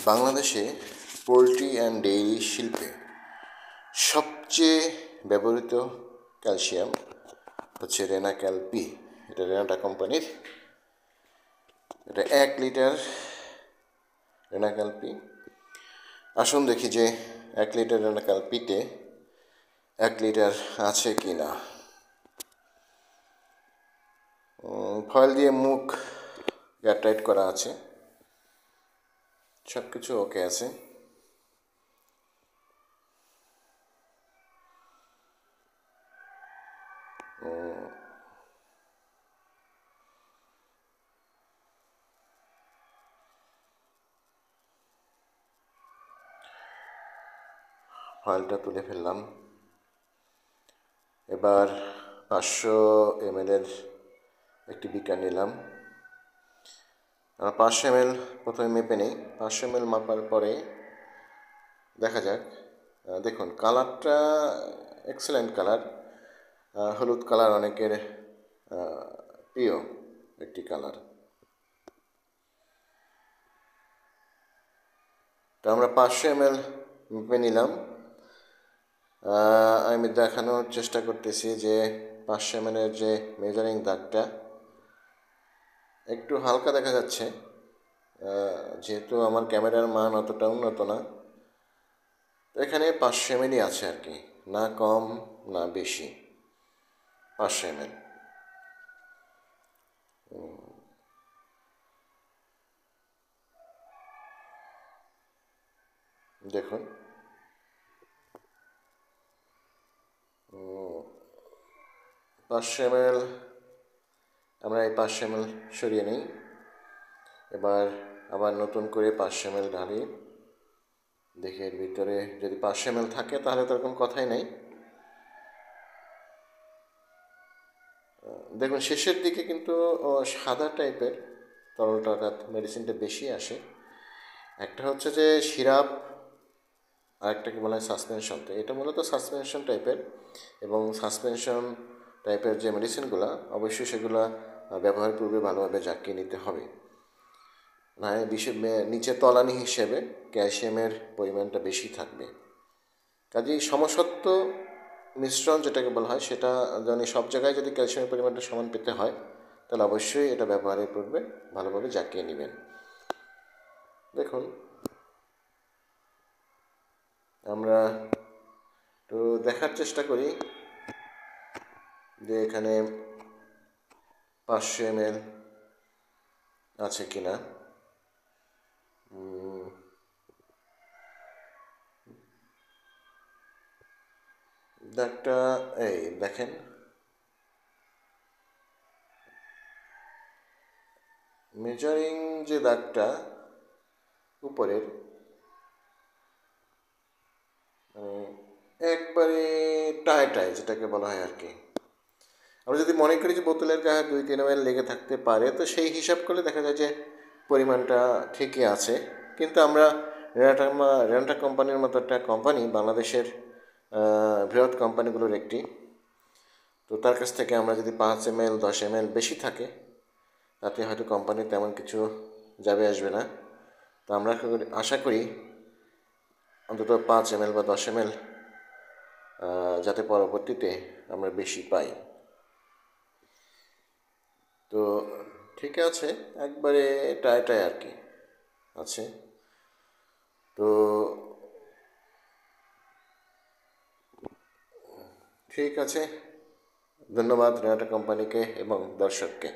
বাংলাদেশে poultry and dairy শিল্পে সবচেয়ে ব্যবহৃত ক্যালসিয়াম হচ্ছে রেনাক্যাল পি। এটা রেনাটা কোম্পানির। এটা 1 লিটার রেনাক্যাল পি। আসুন দেখি যে 1 লিটার রেনাক্যাল পিতে 1 লিটার আছে কি না। ফয়েল দিয়ে মুখ এয়ারটাইট করা আছে, সব কিছু ওকে আছে। ফয়েলটা তুলে ফেললাম। এবার 500 ml একটি বিকার নিলাম। 500 ml প্রথমে মেপে নেই। 500 ml মাপার পরে দেখা যাক। দেখুন কালারটা এক্সেলেন্ট কালার, হলুদ কালার অনেকের প্রিয় একটি কালার। তো আমরা 500 ml মেপে নিলাম। আমি দেখানোর চেষ্টা করতেছি যে 500 ml যে মেজারিং দাগটা একটু হালকা দেখা যাচ্ছে, যেহেতু আমার ক্যামেরার মান অতটা উন্নত না। এখানে 500 ml আছে আর কি, না কম না বেশি। 500 ml দেখুন। 500 ml আমরা এই 500 ml সরিয়ে নিই। এবার আবার নতুন করে 500 ml ঢালি। দেখি এর ভিতরে যদি 500 ml থাকে তাহলে তো এরকম কথাই নেই। দেখুন শেষের দিকে কিন্তু সাদা টাইপের তরলটা, অর্থাৎ মেডিসিনটা বেশি আসে। একটা হচ্ছে যে সিরাপ, আরেকটাকে বলা হয় সাসপেনশন। তো এটা মূলত সাসপেনশন টাইপের, এবং সাসপেনশন টাইপের যে মেডিসিনগুলো অবশ্যই সেগুলো ব্যবহার পূর্বে ভালোভাবে জাকিয়ে নিতে হবে। না নিচে তলানি হিসেবে ক্যালসিয়ামের পরিমাণটা বেশি থাকবে। কাজেই সমসত্ব মিশ্রণ যেটাকে বলা হয়, সেটা যদি সব জায়গায় যদি ক্যালসিয়ামের পরিমাণটা সমান পেতে হয় তাহলে অবশ্যই এটা ব্যবহারের পূর্বে ভালোভাবে জাকিয়ে নেবেন। দেখুন আমরা তো দেখার চেষ্টা করি যে এখানে 500 ml আছে কিনা। দাগটা এই দেখেন, মেজারিং যে দাগটা উপরের একবারে টায় যেটাকে বলা হয় আর কি। আমরা যদি মনে করি যে বোতলের গায়ে 2-3 ml লেগে থাকতে পারে, তো সেই হিসাব করলে দেখা যায় যে পরিমাণটা ঠিকই আছে। কিন্তু আমরা রেনাটা কোম্পানির মতো একটা কোম্পানি, বাংলাদেশের বৃহৎ কোম্পানিগুলোর একটি, তো তার কাছ থেকে আমরা যদি 5 ml 10 ml বেশি থাকে তাতে হয়তো কোম্পানি তেমন কিছু যাবে আসবে না। তো আমরা আশা করি অন্তত 5 ml বা 10 ml যাতে পরবর্তীতে আমরা বেশি পাই। তো ঠিক আছে, একবারে টায় আর কি আছে। তো ঠিক আছে, ধন্যবাদ রেনাটা কোম্পানিকে এবং দর্শককে।